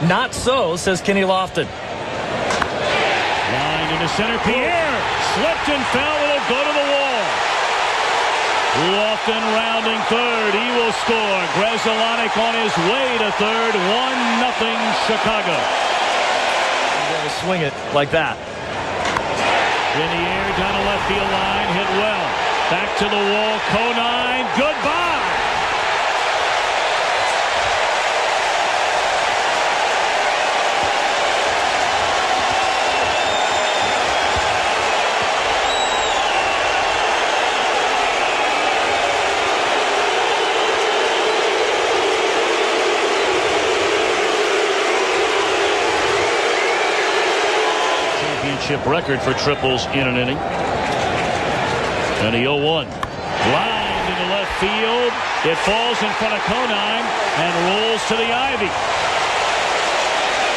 Not so, says Kenny Lofton. Line into center. Pierre slipped and fell. It'll go to the wall. Lofton rounding third. He will score. Grzelcyk on his way to third. 1-0 Chicago. Swing it like that. In the air, down the left field line. Hit well. Back to the wall. Conine. Goodbye. Record for triples in an inning. And the 0-1. Lined into left field. It falls in front of Conine and rolls to the ivy.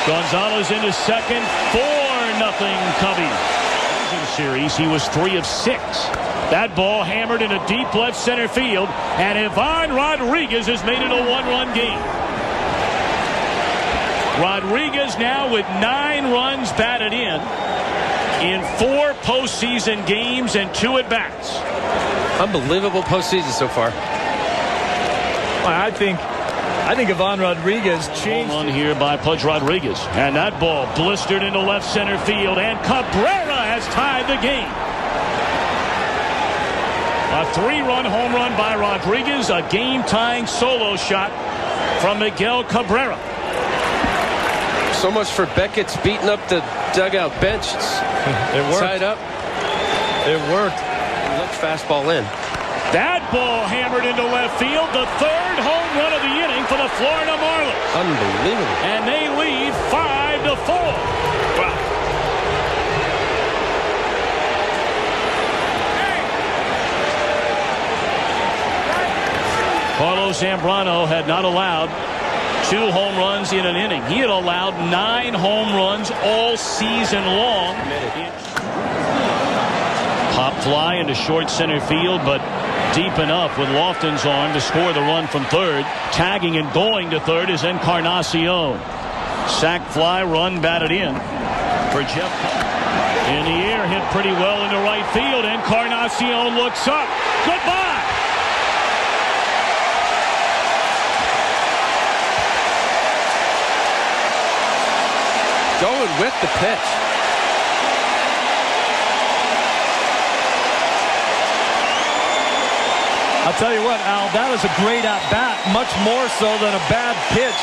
Gonzalez into second. 4-0 Cubbies. In series, he was 3 of 6. That ball hammered into deep left center field. And Ivan Rodriguez has made it a 1-run game. Rodriguez now with 9 runs batted in 4 postseason games and 2 at-bats. Unbelievable postseason so far. I think Ivan Rodriguez changed. Home run here by Pudge Rodriguez. And that ball blistered into left center field. And Cabrera has tied the game. A 3-run home run by Rodriguez. A game-tying solo shot from Miguel Cabrera. So much for Beckett's beating up the dugout bench. It worked. Tied up. It worked. Looked fastball in. That ball hammered into left field. The 3rd home run of the inning for the Florida Marlins. Unbelievable. And they lead 5-4. Wow. Carlos Zambrano had not allowed 2 home runs in an inning. He had allowed 9 home runs all season long. Pop fly into short center field, but deep enough with Lofton's arm to score the run from third. Tagging and going to third is Encarnacion. Sac fly, run batted in for Jeff. In the air, hit pretty well into right field. Encarnacion looks up. Goodbye. Going with the pitch. I'll tell you what, Al, that was a great at-bat, much more so than a bad pitch.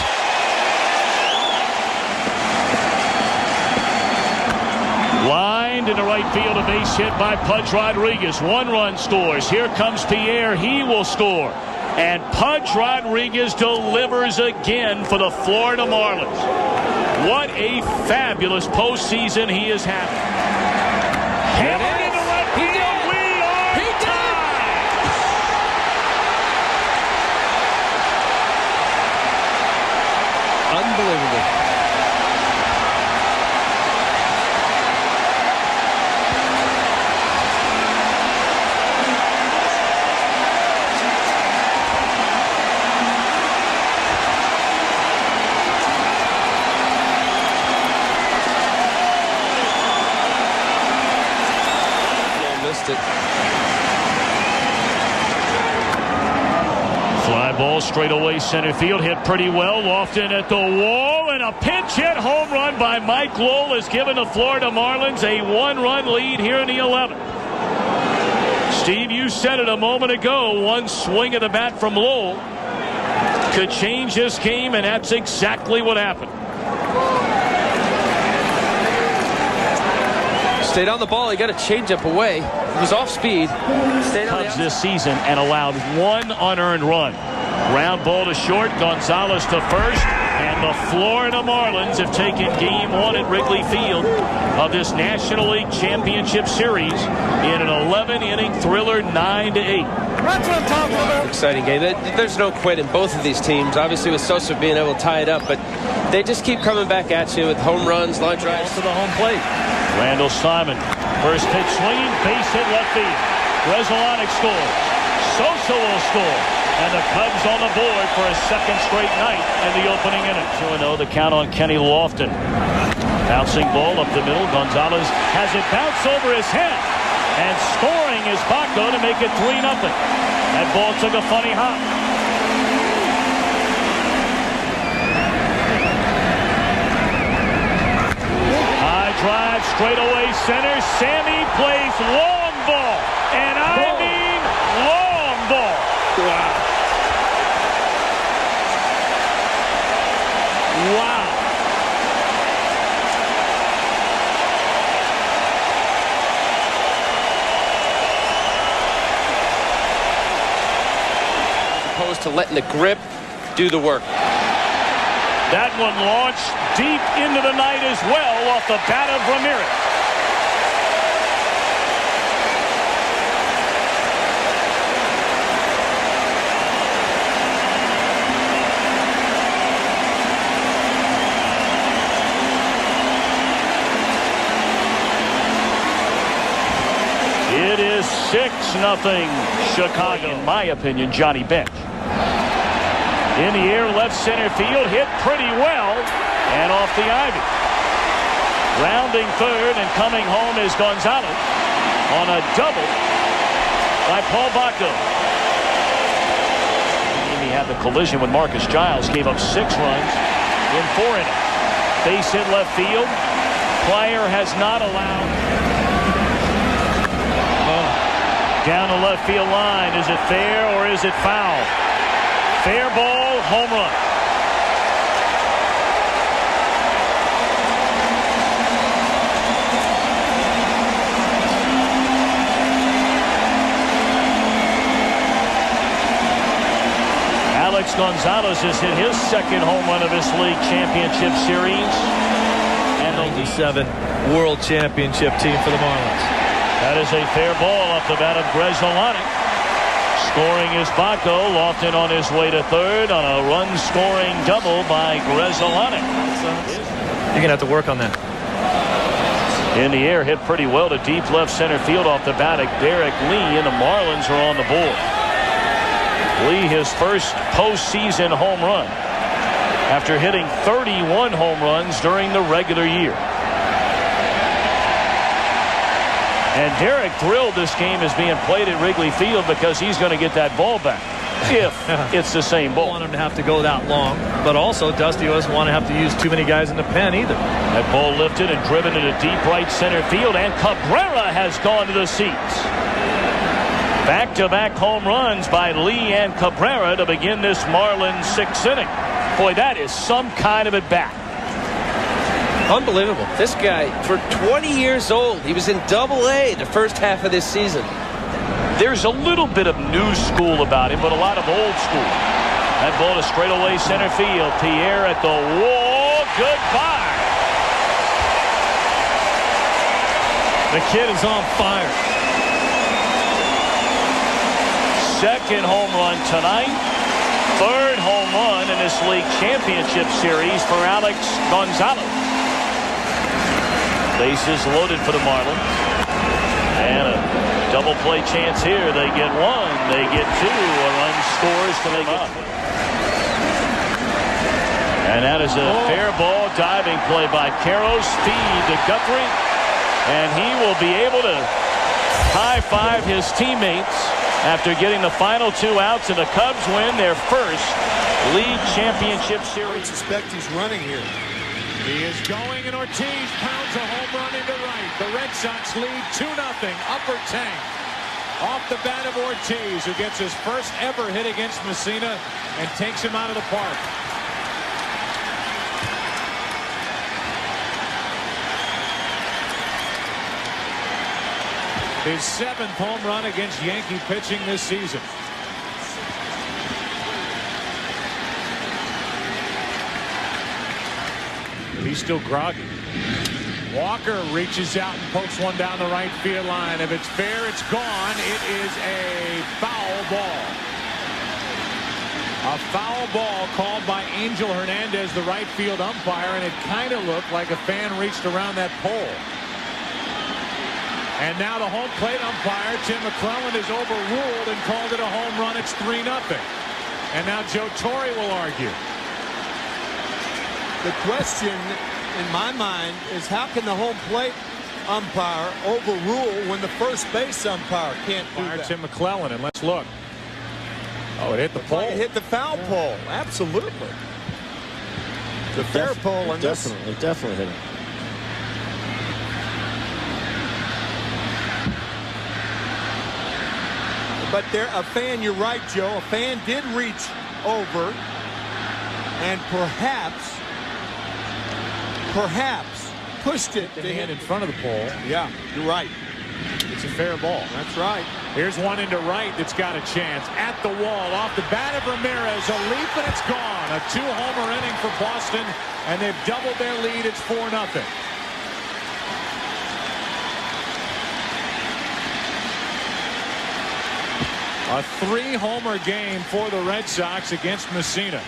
Lined into right field, a base hit by Pudge Rodriguez. 1 run scores. Here comes Pierre. He will score. And Pudge Rodriguez delivers again for the Florida Marlins. What a fabulous postseason he has had. Hammered into left field. We are tied. Unbelievable. Fly ball straight away center field, hit pretty well. Lofton at the wall, and a pinch hit home run by Mike Lowell has given the Florida Marlins a 1-run lead here in the 11th. Steve, you said it a moment ago. One swing of the bat from Lowell could change this game, and that's exactly what happened. Stayed on the ball. He got a changeup away. He was off speed. Cubs this season and allowed 1 unearned run. Ground ball to short. Gonzalez to first. And the Florida Marlins have taken game 1 at Wrigley Field of this National League Championship Series in an 11-inning thriller, 9-8. That's what I'm talking about. Exciting game. There's no quit in both of these teams. Obviously with Sosa being able to tie it up, but they just keep coming back at you with home runs, line drives to the home plate. Randall Simon, first pitch swinging, base hit left field. Grzelcyk scores. Sosa will score. And the Cubs on the board for a second straight night in the opening inning. 2-0, the count on Kenny Lofton. Bouncing ball up the middle. Gonzalez has it bounce over his head. And scoring is Baco to make it 3-0. That ball took a funny hop. High drive, straightaway center. Sammy plays long ball. And I mean long ball. Wow. Wow. Opposed to letting the grip do the work. That one launched deep into the night as well off the bat of Ramirez. It is 6-0 Chicago. In my opinion, Johnny Bench. In the air, left center field, hit pretty well, and off the ivy. Rounding third and coming home is Gonzalez on a double by Paul Baco. He had the collision with Marcus Giles, gave up 6 runs in 4 innings. Base hit left field. Player has not allowed. Down the left field line. Is it fair or is it foul? Fair ball, home run. Alex Gonzalez has hit his second home run of this league championship series. And the 97 World Championship team for the Marlins. That is a fair ball off the bat of Grzelcyk. Scoring is Baco. Lofton on his way to third on a run-scoring double by Grzelcyk. You're going to have to work on that. In the air, hit pretty well to deep left center field off the bat of Derek Lee, and the Marlins are on the board. Lee, his first postseason home run after hitting 31 home runs during the regular year. And Derek thrilled this game is being played at Wrigley Field because he's going to get that ball back if it's the same ball. Don't want him to have to go that long, but also Dusty doesn't want to have to use too many guys in the pen either. That ball lifted and driven into deep right center field, and Cabrera has gone to the seats. Back-to-back home runs by Lee and Cabrera to begin this Marlins 6th inning. Boy, that is some kind of at bat. Unbelievable. This guy, for 20 years old, he was in Double-A the first half of this season. There's a little bit of new school about him, but a lot of old school. That ball to straightaway center field. Pierre at the wall. Goodbye. The kid is on fire. Second home run tonight. Third home run in this league championship series for Alex Gonzalez. Bases loaded for the Marlins. And a double play chance here. They get one. They get two. A run scores to make it. And that is a fair ball diving play by Carroll. Speed to Guthrie. And he will be able to high-five his teammates after getting the final 2 outs, and the Cubs win their first league championship series. I suspect he's running here. He is going, and Ortiz pounds a home run into right. The Red Sox lead 2-0. Upper tank. Off the bat of Ortiz, who gets his first ever hit against Messina and takes him out of the park. His 7th home run against Yankee pitching this season. He's still groggy. Walker reaches out and pokes one down the right field line. If it's fair, it's gone. It is a foul ball. A foul ball called by Angel Hernandez, the right field umpire, and it kind of looked like a fan reached around that pole. And now the home plate umpire, Tim McClellan, is overruled and called it a home run. It's 3-0. And now Joe Torre will argue. The question in my mind is, how can the home plate umpire overrule when the first base umpire can't do that? Tim McClellan, and let's look. Oh, it hit the pole. It hit the foul pole. Absolutely. The fair pole. And definitely hit it. But a fan, you're right, Joe. A fan did reach over and perhaps pushed it to hit in front of the pole. Yeah, you're right. It's a fair ball. That's right. Here's one into right that's got a chance. At the wall, off the bat of Ramirez, a leap and it's gone. A 2-homer inning for Boston, and they've doubled their lead. It's 4-0. A 3-homer game for the Red Sox against Messina.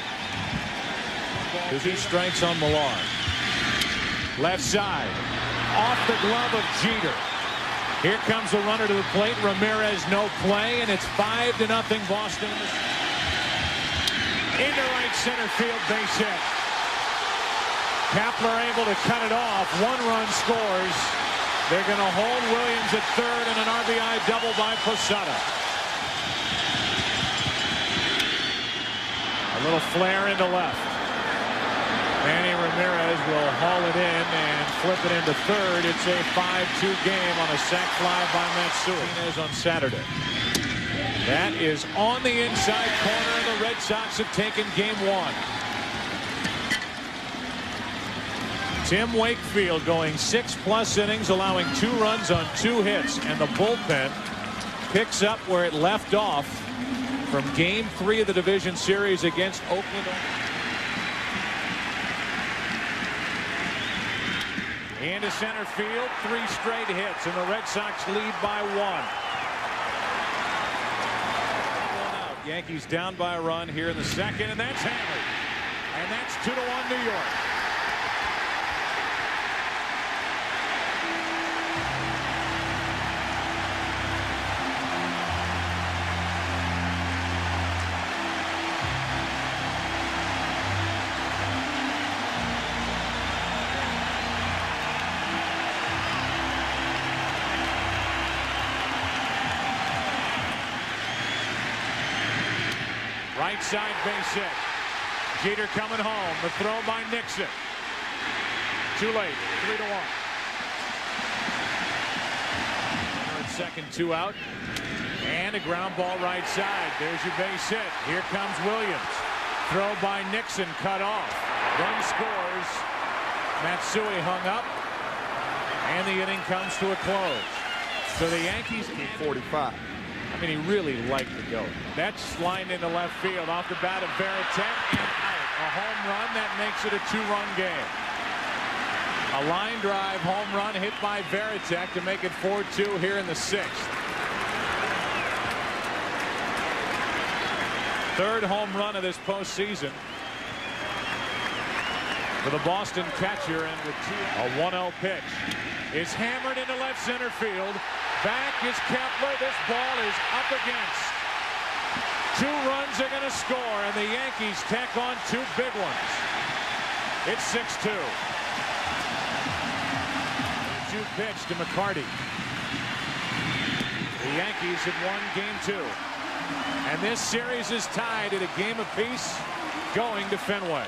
2 strikes on Millar. Left side, off the glove of Jeter. Here comes the runner to the plate. Ramirez, no play, and it's 5-0 Boston. Into right center field, base hit. Kapler able to cut it off. 1 run scores. They're going to hold Williams at third, and an RBI double by Posada. A little flare into left. Manny Ramirez will haul it in and flip it into third. It's a 5-2 game on a sac fly by Matsui on Saturday. That is on the inside corner, and the Red Sox have taken game 1. Tim Wakefield going 6+ innings, allowing 2 runs on 2 hits, and the bullpen picks up where it left off from game 3 of the division series against Oakland. Into center field, 3 straight hits, and the Red Sox lead by 1. 1 out. Yankees down by a run here in the second, and that's hammered. And that's 2-1 New York. Right side base hit. Jeter coming home. The throw by Nixon. Too late. 3-1. Runner at second, 2 out. And a ground ball right side. There's your base hit. Here comes Williams. Throw by Nixon, cut off. Run scores. Matsui hung up. And the inning comes to a close. So the Yankees in 45. I mean, he really liked to go. That's lined into left field off the bat of Veritek and out. A home run that makes it a 2-run game. A line drive home run hit by Veritek to make it 4-2 here in the 6th. 3rd home run of this postseason for the Boston catcher, and with a 1-0 pitch is hammered into left center field. Back is Kepler. This ball is up against. 2 runs are going to score, and the Yankees tack on 2 big ones. It's 6-2. 2 pitch to McCarty. The Yankees have won game 2. And this series is tied at a game apiece going to Fenway.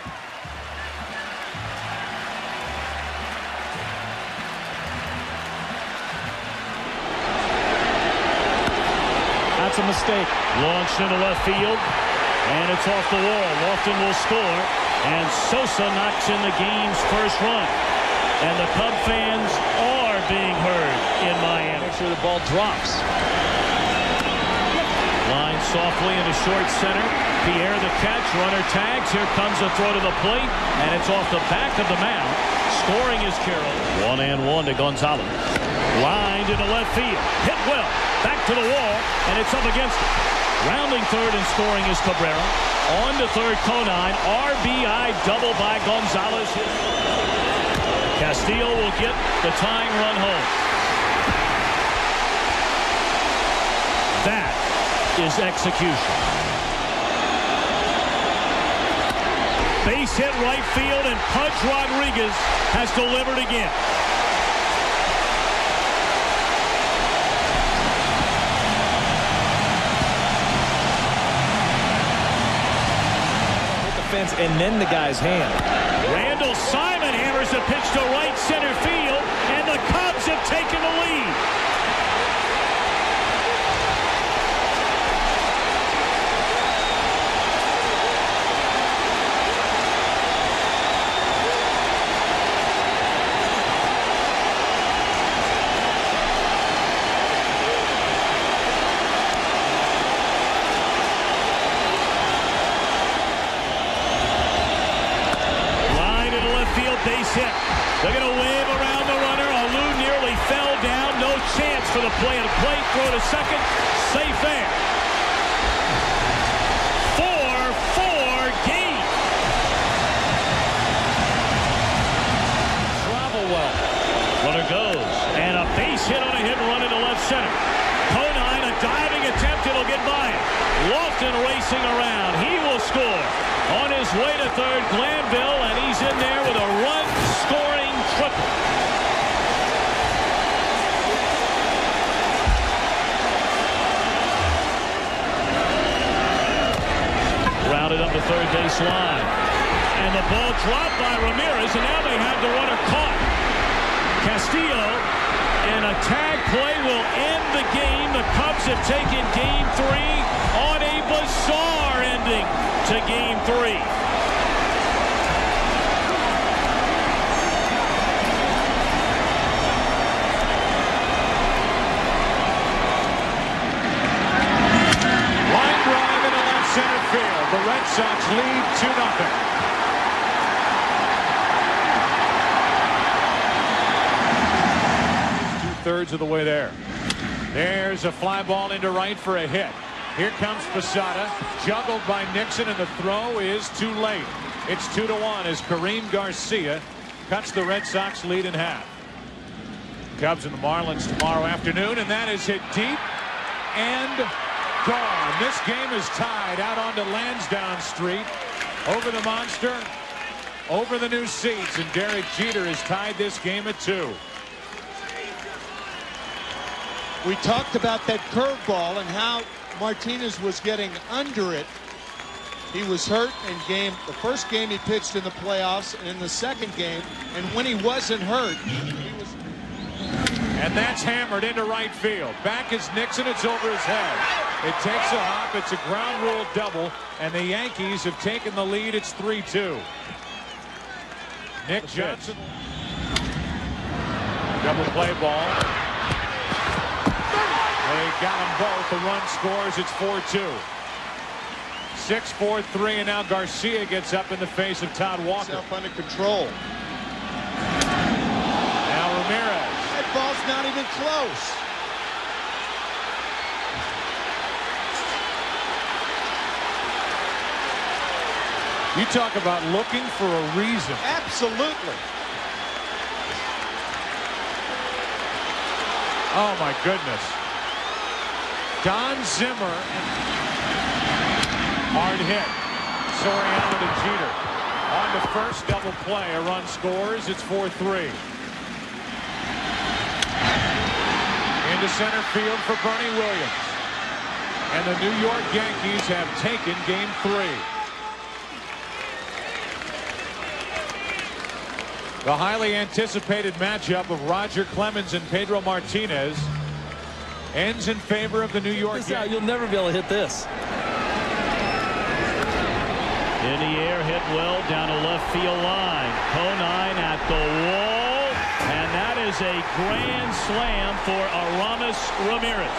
That's a mistake. Launched into left field, and it's off the wall. Lofton will score, and Sosa knocks in the game's first run. And the Cub fans are being heard in Miami. Make sure the ball drops. Line softly into short center. Pierre the catch. Runner tags. Here comes a throw to the plate, and it's off the back of the mound. Scoring is Carroll. 1-1 to Gonzalez. Lined into left field. Hit well. Back to the wall, and it's up against it. Rounding third and scoring is Cabrera. On to third, Conine. RBI double by Gonzalez. Castillo will get the tying run home. That is execution. Base hit right field, and Pudge Rodriguez has delivered again. And then the guy's hand. Randall Simon hammers a pitch to right center field, and the Cubs have taken the lead. Base hit. They're going to wave around the runner. Alou nearly fell down. No chance for the play at plate. Throw to second. Safe there. 4-4 game. Travel well. Runner goes. And a base hit on a hit and run into left center. Conine, a diving attempt. It'll get by him. Lofton racing around. He will score. On his way to third, Glanville, and he's in there with a run-scoring triple. Rounded up the third base line. And the ball dropped by Ramirez, and now they have the runner caught. Castillo, and a tag play will end the game. The Cubs have taken Game 3 on a bizarre ending to Game 3. Line drive into left center field. The Red Sox lead 2-0. Two-thirds of the way there. There's a fly ball into right for a hit. Here comes Posada, juggled by Nixon, and the throw is too late. It's 2-1 as Kareem Garcia cuts the Red Sox lead in half. Cubs and the Marlins tomorrow afternoon, and that is hit deep and gone. This game is tied out onto Lansdowne Street, over the monster, over the new seats, and Derek Jeter has tied this game at 2. We talked about that curveball and how Martinez was getting under it. He was hurt in the first game he pitched in the playoffs, and in the second game, and when he wasn't hurt, he was. And that's hammered into right field. Back is Nixon. It's over his head. It takes a hop. It's a ground rule double, and the Yankees have taken the lead. It's 3-2. Nick Johnson. Double play ball. They got them both. The run scores. It's 4-2. 6-4-3, and now Garcia gets up in the face of Todd Walker. Self under control. Now Ramirez. That ball's not even close. You talk about looking for a reason. Absolutely. Oh my goodness. Don Zimmer. Hard hit. Soriano to Jeter. On the first double play. A run scores. It's 4-3. Into center field for Bernie Williams. And the New York Yankees have taken Game 3. The highly anticipated matchup of Roger Clemens and Pedro Martinez ends in favor of the New York Yankees. You'll never be able to hit this. In the air, hit well down a left field line. Conine at the wall, and that is a grand slam for Aramis Ramirez.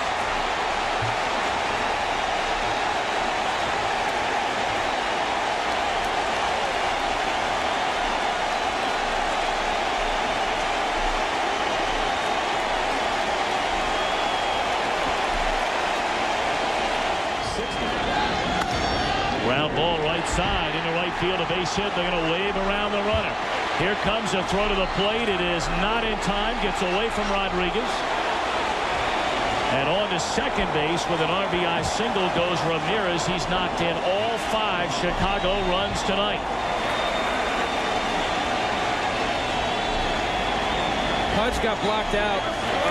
Ground ball right side into right field, a base hit. They're going to wave around the runner. Here comes a throw to the plate. It is not in time. Gets away from Rodriguez. And on to second base with an RBI single goes Ramirez. He's knocked in all 5 Chicago runs tonight. Pudge got blocked out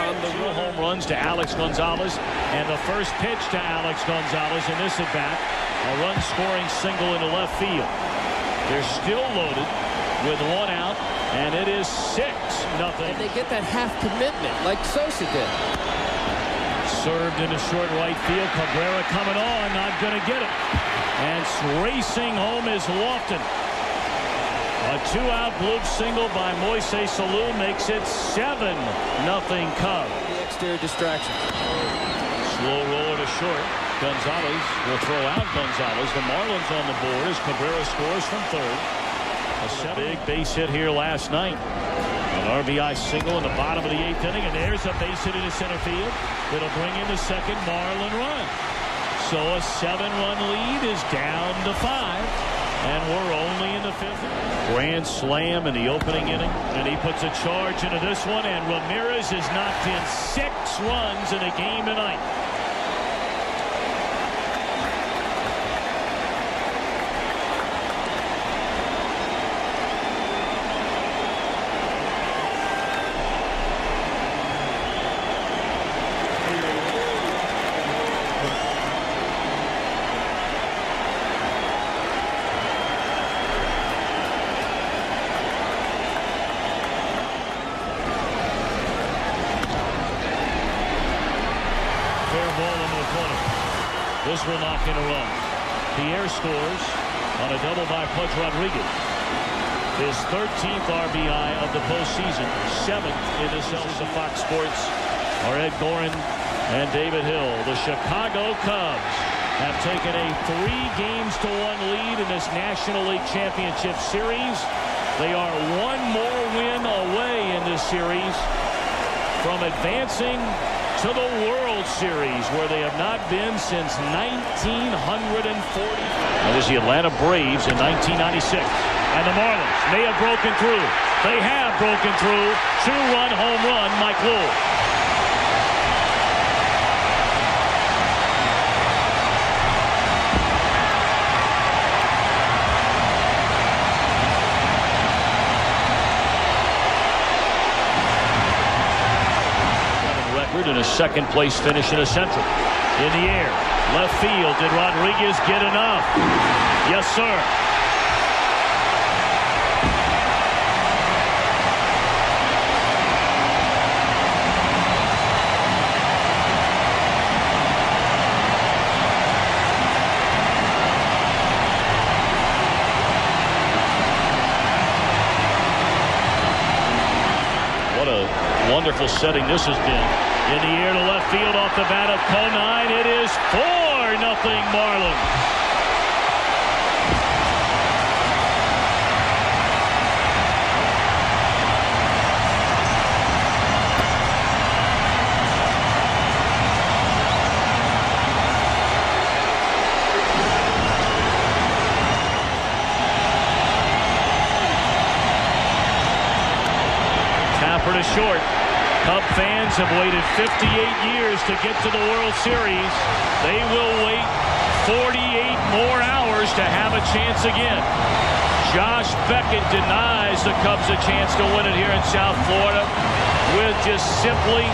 on the 2 home runs to Alex Gonzalez, and the first pitch to Alex Gonzalez in this at-bat, a run-scoring single into left field. They're still loaded with 1 out, and it is 6-0. And they get that half commitment like Sosa did. Served into short right field. Cabrera coming on, not going to get it. And racing home is Lofton. A 2-out bloop single by Moises Alou makes it 7-0 Cubs. The exterior distraction. Slow roller to short. Gonzalez will throw out Gonzalez. The Marlins on the board as Cabrera scores from third. A big base hit here last night. An RBI single in the bottom of the 8th inning, and there's a base hit into center field. It'll bring in the second Marlin run. So a 7-run lead is down to 5, and we're only in the 5th. Grand slam in the opening inning, and he puts a charge into this one, and Ramirez has knocked in 6 runs in a game tonight. This will knock in a run. Pierre scores on a double by Pudge Rodriguez. His 13th RBI of the postseason, 7th in this of Fox Sports are Ed Gorin and David Hill. The Chicago Cubs have taken a 3-1 lead in this National League Championship Series. They are 1 more win away in this series from advancing to the World Series, where they have not been since 1940. That was the Atlanta Braves in 1996. And the Marlins may have broken through. They have broken through. 2-run home run, Mike Lowell. And a 2nd place finish in the Central. In the air, left field. Did Rodriguez get enough? Yes, sir. What a wonderful setting this has been. In the air to left field off the bat of Conine. It is 4-0 Marlins. Tapper to short. Cub fans have waited 58 years to get to the World Series. They will wait 48 more hours to have a chance again. Josh Beckett denies the Cubs a chance to win it here in South Florida with just simply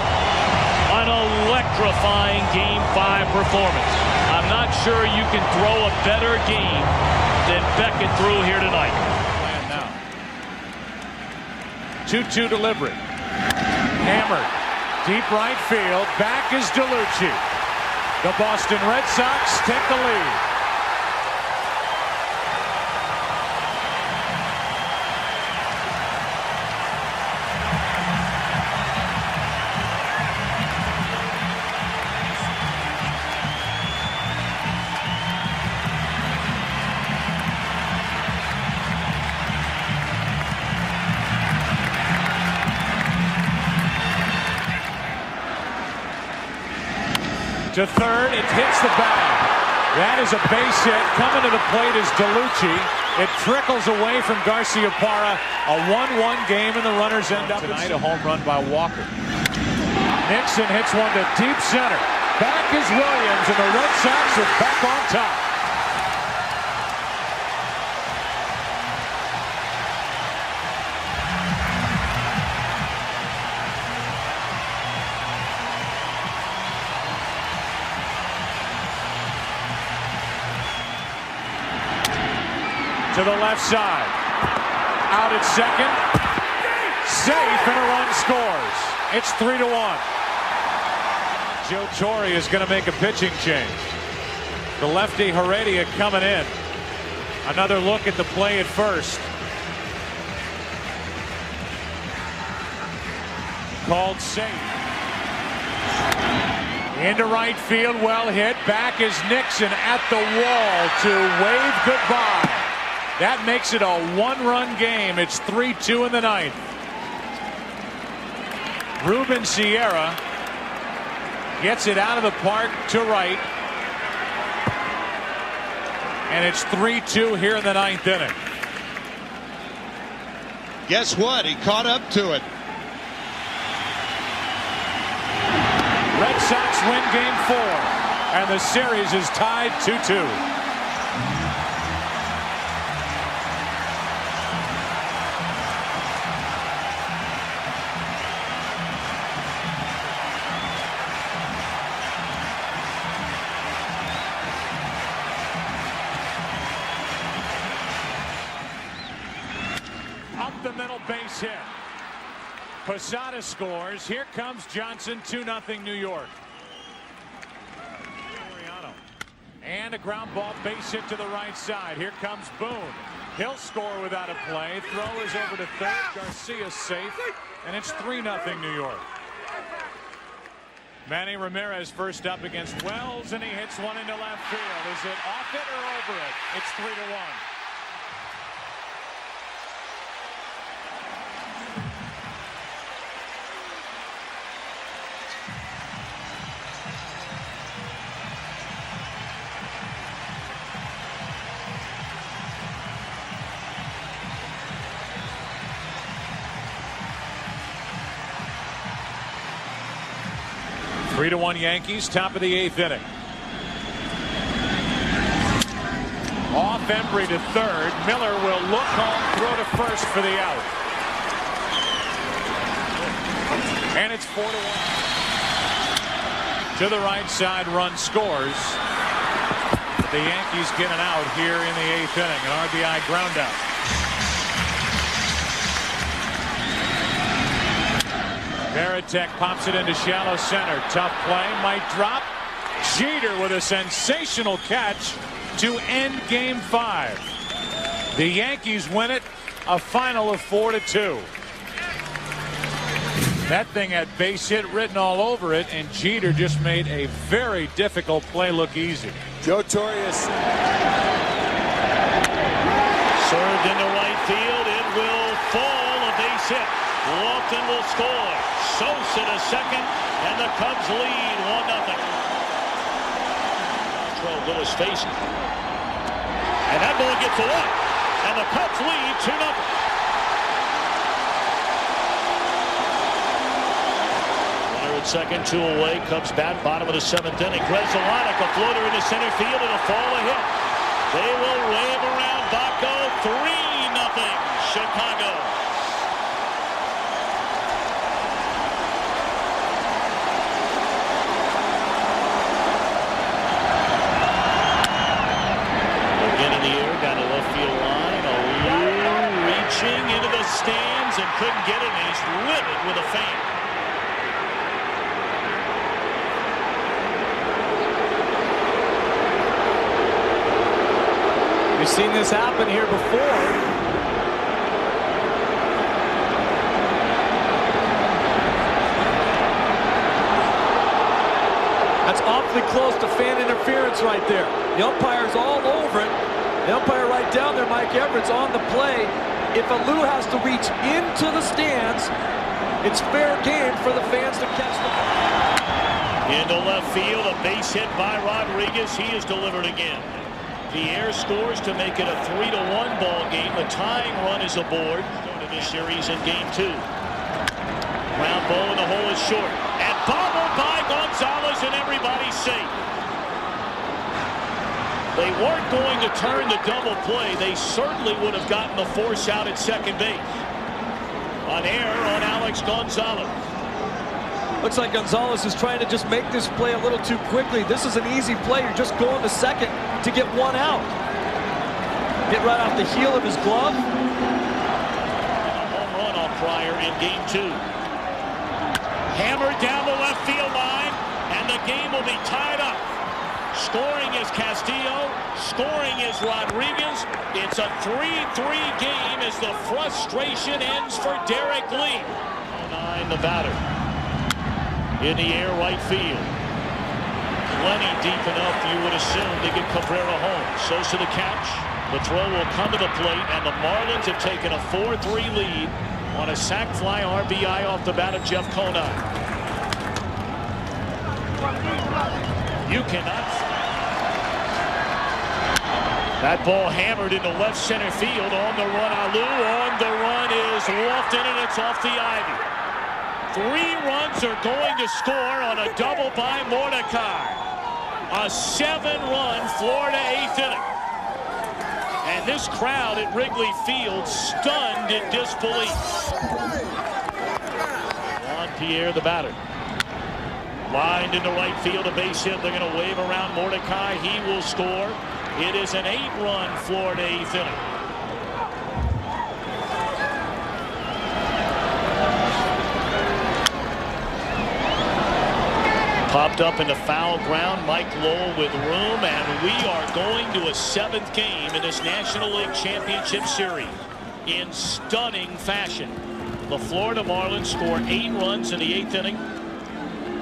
an electrifying Game 5 performance. I'm not sure you can throw a better game than Beckett threw here tonight. 2-2 delivery. Hammered. Deep right field. Back is DeLucci. The Boston Red Sox take the lead. To third, it hits the bag. That is a base hit. Coming to the plate is DeLucci. It trickles away from Garciaparra. A 1-1 game, and the runners end up tonight. A home run by Walker. Nixon hits one to deep center. Back is Williams, and the Red Sox are back on top. to the left side. Out at second. Safe, and a run scores. It's 3-1. Joe Torre is going to make a pitching change. The lefty Heredia coming in. Another look at the play at first. Called safe. Into right field, well hit. Back is Nixon at the wall to wave goodbye. That makes it a one-run game. It's 3-2 in the ninth. Ruben Sierra gets it out of the park to right. And it's 3-2 here in the ninth inning. Guess what? He caught up to it. Red Sox win game 4, and the series is tied 2-2. Up the middle, base hit. Posada scores. Here comes Johnson. 2-0 New York. And a ground ball base hit to the right side. Here comes Boone. He'll score without a play. Throw is over to third. Garcia's safe. And it's 3-0 New York. Manny Ramirez first up against Wells, and he hits one into left field. Is it off it or over it? It's 3-1. Three to 1 Yankees, top of the 8th inning. Off Embry to third. Miller will look home, throw to first for the out. And it's 4-1. To the right side, run scores. The Yankees get an out here in the 8th inning. An RBI ground out. Veritek pops it into shallow center. Tough play, might drop. Jeter with a sensational catch to end game 5. The Yankees win it, a final of 4-2. That thing had base hit written all over it, and Jeter just made a very difficult play look easy. Joe Torre is served into right field. It will fall. A base hit. Walton will score. Sosa to second, and the Cubs lead 1-0. Lewis facing. And that ball gets away. And the Cubs lead 2-0. Runner at second, 2 away. Cubs bat, bottom of the 7th inning. Grzelcyk, a floater into center field, and a fall a hit. They will wave around Baco. 3-0 Chicago. Into the stands and couldn't get it, and he's livid with a fan. We've seen this happen here before. That's awfully close to fan interference right there. The umpire's all over it. The umpire right down there, Mike Everett's on the play. If Alou has to reach into the stands, it's fair game for the fans to catch the ball. Into left field, a base hit by Rodriguez. He is delivered again. Pierre scores to make it a 3-1 ball game. The tying run is aboard. Going to this series in game 2. Ground ball in the hole is short. And bobbled by Gonzalez, and everybody's safe. They weren't going to turn the double play. They certainly would have gotten the force out at second base. An error on Alex Gonzalez. Looks like Gonzalez is trying to just make this play a little too quickly. This is an easy play. You're just going to second to get one out. Hit right off the heel of his glove. A home run off Pryor in game 2. Hammered down the left field line, and the game will be tied up. Scoring is Castillo. Scoring is Rodriguez. It's a 3-3 game as the frustration ends for Derek Lee. 9 the batter. In the air, right field. Plenty deep enough, you would assume, to get Cabrera home. Sosa the catch. The throw will come to the plate, and the Marlins have taken a 4-3 lead on a sac fly RBI off the bat of Jeff Conine. You cannot. That ball hammered into left center field. On the run, Alou. On the run is Walton, and it's off the ivy. 3 runs are going to score on a double by Mordecai. A 7-run Florida 8th inning. And this crowd at Wrigley Field stunned in disbelief. Juan Pierre, the batter. Lined into right field, a base hit. They're going to wave around Mordecai. He will score. It is an 8-run Florida 8th inning. Popped up into foul ground. Mike Lowell with room, and we are going to a 7th game in this National League Championship Series in stunning fashion. The Florida Marlins score 8 runs in the 8th inning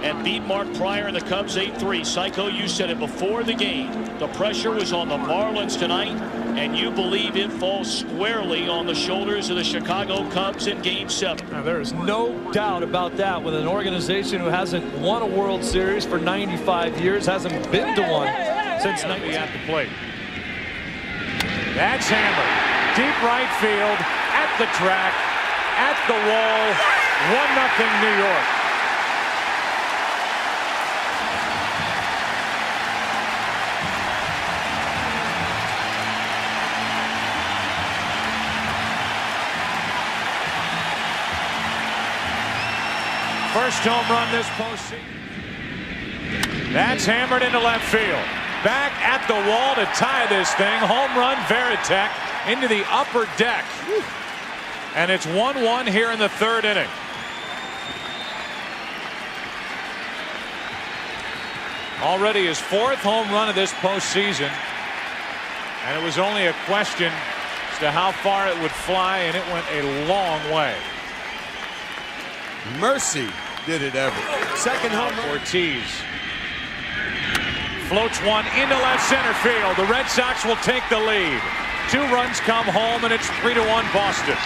and beat Mark Pryor and the Cubs 8-3. Psycho, you said it before the game. The pressure was on the Marlins tonight, and you believe it falls squarely on the shoulders of the Chicago Cubs in Game 7. Now, there is no doubt about that with an organization who hasn't won a World Series for 95 years, hasn't been to one since 90 at the plate. That's hammered. Deep right field, at the track, at the wall. 1-0 New York. First home run this postseason. That's hammered into left field. Back at the wall to tie this thing. Home run Veritek into the upper deck. And it's 1-1 here in the 3rd inning. Already his 4th home run of this postseason. And it was only a question as to how far it would fly, and it went a long way. Mercy did it ever. Second home run. Ortiz floats one into left center field. The Red Sox will take the lead. 2 runs come home, and it's 3-1 Boston.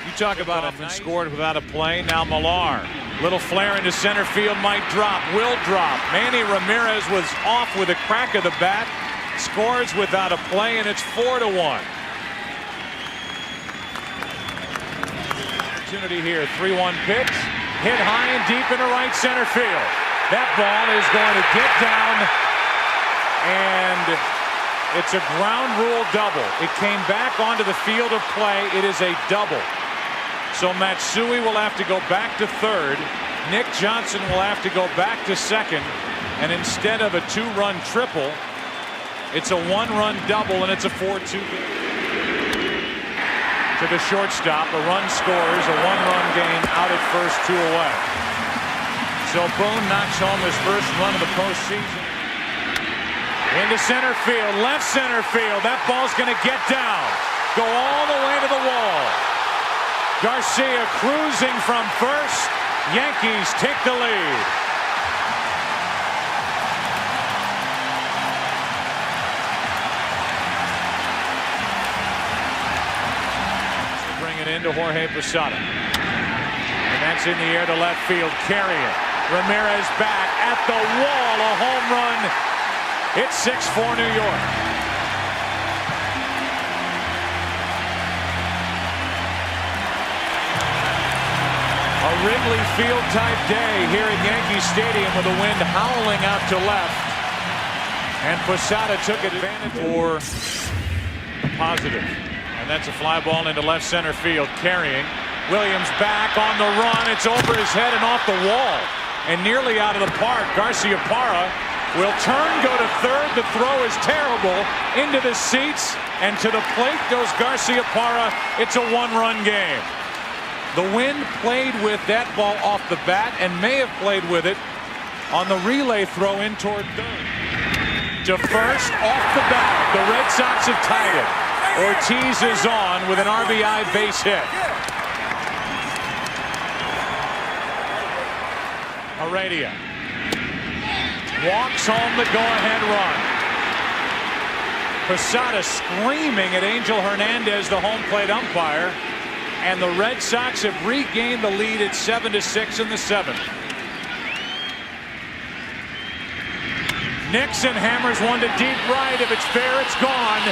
You talk about offense scored without a play. Now Millar. Little flare into center field, might drop, will drop. Manny Ramirez was off with a crack of the bat. Scores without a play, and it's 4-1. Opportunity here. 3-1 pitch. Hit high and deep into right center field. That ball is going to get down, and it's a ground rule double. It came back onto the field of play. It is a double. So Matsui will have to go back to 3rd. Nick Johnson will have to go back to 2nd. And instead of a 2-run triple, it's a 1-run double, and it's a 4-2 game. To the shortstop, a run scores, a 1-run game out at first, 2 away. So Boone knocks home his first run of the postseason. Into center field, left center field. That ball's going to get down, go all the way to the wall. Garcia cruising from first. Yankees take the lead. Into Jorge Posada, and that's in the air to left field. Carrying Ramirez back at the wall, a home run. It's 6-4 New York. A Wrigley Field type day here at Yankee Stadium with the wind howling out to left, and Posada took advantage for positive. And that's a fly ball into left center field. Carrying. Williams back on the run. It's over his head and off the wall. And nearly out of the park. Garciaparra will turn, go to third. The throw is terrible. Into the seats, and to the plate goes Garciaparra. It's a one-run game. The Wind played with that ball off the bat and may have played with it on the relay throw in toward third. To first, off the bat. The Red Sox have tied it. Ortiz is on with an RBI base hit. Heredia walks home the go-ahead run. Posada screaming at Angel Hernandez, the home plate umpire, and the Red Sox have regained the lead at 7-6 in the seventh. Nixon hammers one to deep right. If it's fair, it's gone.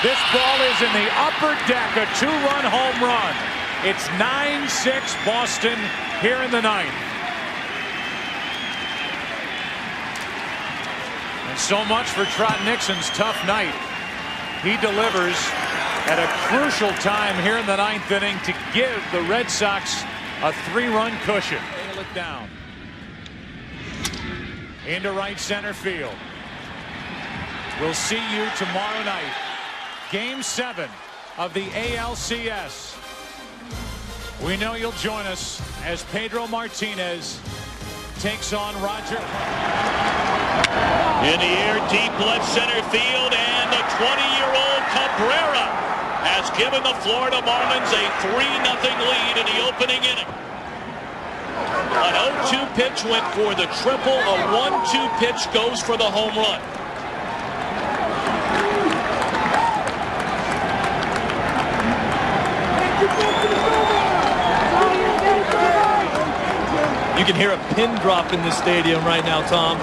This ball is in the upper deck, a two-run home run. It's 9-6 Boston here in the ninth. And so much for Trot Nixon's tough night. He delivers at a crucial time here in the ninth inning to give the Red Sox a three-run cushion. Nail it down. Into right center field. We'll see you tomorrow night. Game 7 of the ALCS. We know you'll join us as Pedro Martinez takes on Roger. In the air, deep left center field, and the 20-year-old Cabrera has given the Florida Marlins a 3-0 lead in the opening inning. An 0-2 pitch went for the triple. A 1-2 pitch goes for the home run. You can hear a pin drop in this stadium right now, Tom.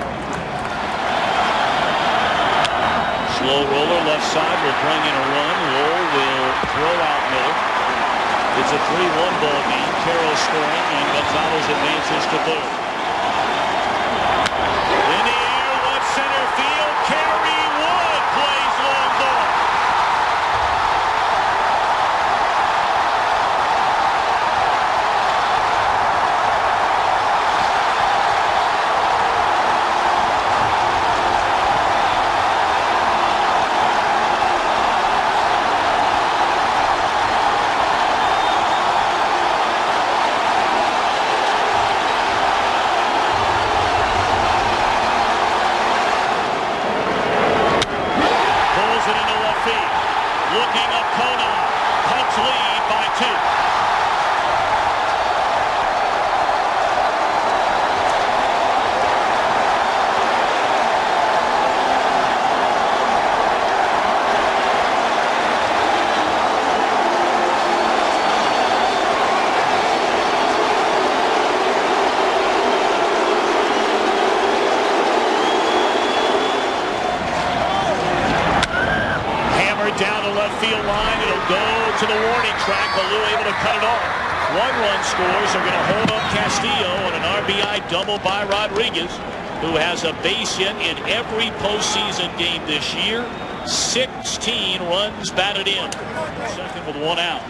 Slow roller left side will bring in a run. Lowell will throw out Miller. It's a 3-1 ball game. Carroll scoring, and Gonzalez advances to third. In the air, left center field. Kerry Wood plays long ball. Looking up Kona. Cubs lead by 2. Down the left field line. It'll go to the warning track, but Lou able to cut it off. 1-run scores are going to hold up Castillo on an RBI double by Rodriguez, who has a base hit in every postseason game this year. 16 runs batted in. Second with 1 out.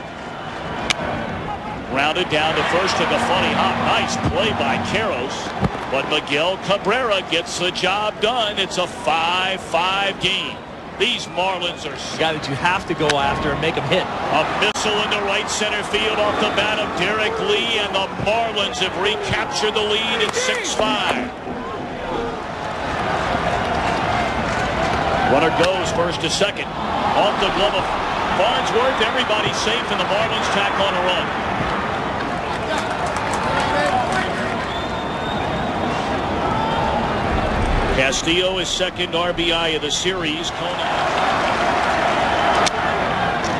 Rounded down to first, took a funny hop. Nice play by Karros, but Miguel Cabrera gets the job done. It's a 5-5 game. These Marlins are a guy that you have to go after and make him hit. A missile into right center field off the bat of Derek Lee, and the Marlins have recaptured the lead at 6-5. Runner goes first to second. Off the glove of Farnsworth. Everybody safe, and the Marlins tack on a run. Castillo is second RBI of the series. Conine.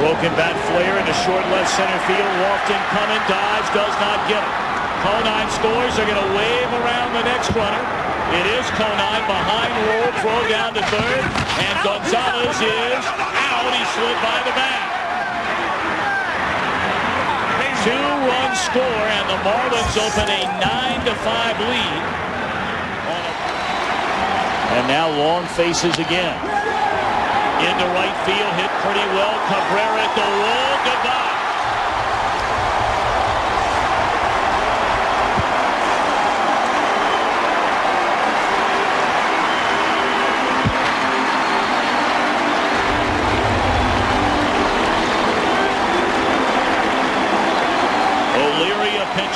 Broken bat flare into short left center field. Lofton coming, dives, does not get it. Conine scores. They're going to wave around the next runner. It is Conine behind Roll, throw down to third, and Gonzalez is out. He slid by the bat. 2-run score, and the Marlins open a 9-5 lead. And now long faces again. Into right field, hit pretty well. Cabrera at the wall, goodbye.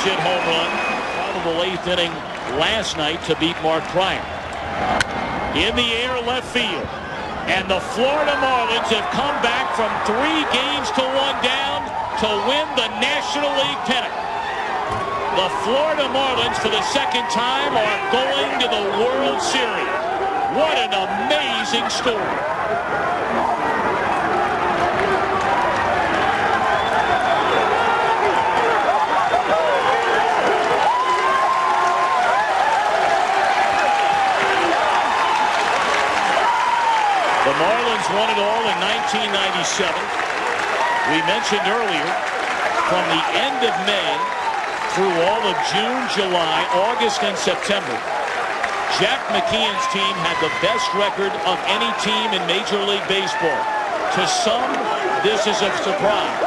hit home run. Probable 8th inning last night to beat Mark Pryor. In the air left field. And the Florida Marlins have come back from 3 games to 1 down to win the National League pennant. The Florida Marlins, for the 2nd time, are going to the World Series. What an amazing story. The Marlins won it all in 1997. We mentioned earlier, from the end of May through all of June, July, August, and September, Jack McKeon's team had the best record of any team in Major League Baseball. To some, this is a surprise.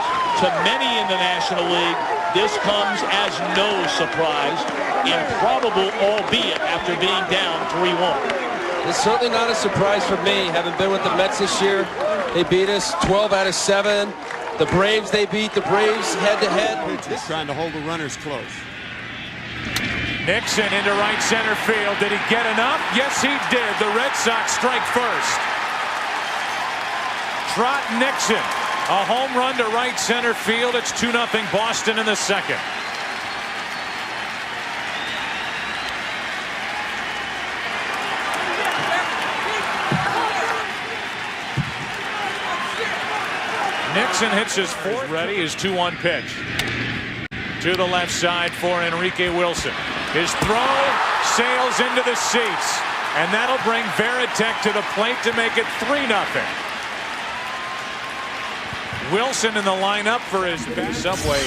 To many in the National League, this comes as no surprise. Improbable, albeit after being down 3-1. It's certainly not a surprise for me, having been with the Mets this year. They beat us 12 out of 7. The Braves, they beat the Braves head-to-head. Pitchers trying to hold the runners close. Nixon into right center field. Did he get enough? Yes, he did. The Red Sox strike first. Trot Nixon. A home run to right center field. It's 2-0 Boston in the 2nd. Nixon hits his 4th. Ready, his 2-1 pitch. To the left side for Enrique Wilson. His throw sails into the seats. And that'll bring Veritek to the plate to make it 3-0. Wilson in the lineup for his Subway.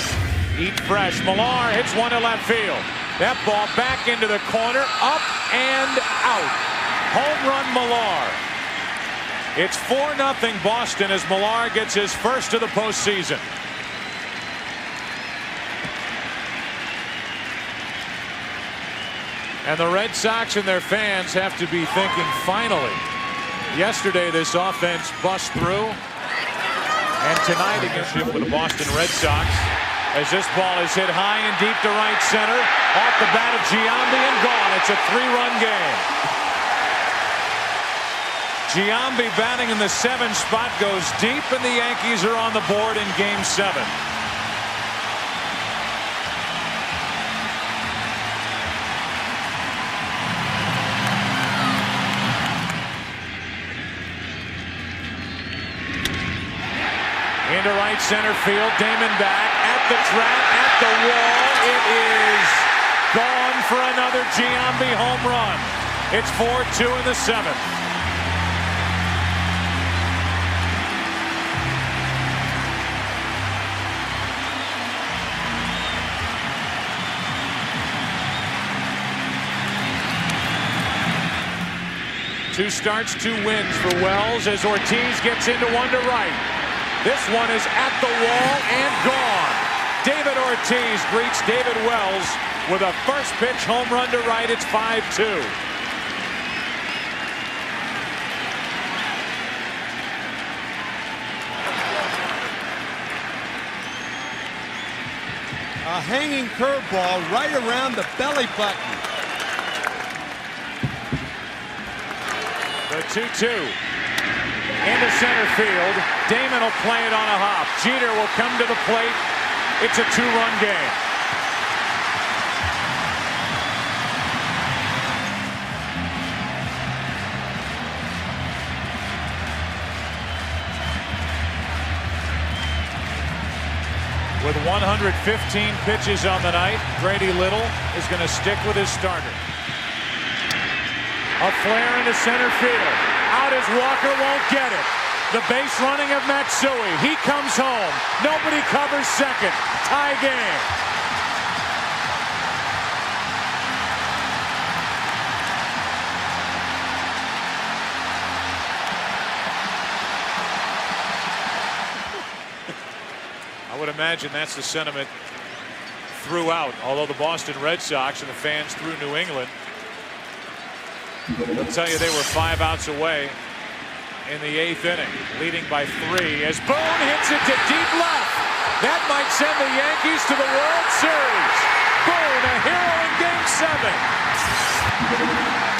Eat fresh. Millar hits one to left field. That ball back into the corner. Up and out. Home run Millar. It's 4-0 Boston as Millar gets his first of the postseason. And the Red Sox and their fans have to be thinking, finally. Yesterday this offense bust through. And tonight against him with the Boston Red Sox. As this ball is hit high and deep to right center. Off the bat of Giambi and gone. It's a 3-run game. Giambi batting in the 7 spot goes deep, and the Yankees are on the board in Game 7. Into right center field. Damon back at the track, at the wall. It is gone for another Giambi home run. It's 4-2 in the 7th. Two starts, 2 wins for Wells as Ortiz gets into one to right. This one is at the wall and gone. David Ortiz greets David Wells with a first pitch home run to right. It's 5-2. A hanging curveball right around the belly button. The 2-2 into center field. Damon will play it on a hop. Jeter will come to the plate. It's a 2-run game. With 115 pitches on the night, Grady Little is going to stick with his starter. A flare into center field. Out as Walker won't get it. The base running of Matsui. He comes home. Nobody covers second. Tie game. I would imagine that's the sentiment throughout, although the Boston Red Sox and the fans through New England, they'll tell you they were 5 outs away in the 8th inning, leading by 3 as Boone hits it to deep left. That might send the Yankees to the World Series. Boone, a hero in Game 7.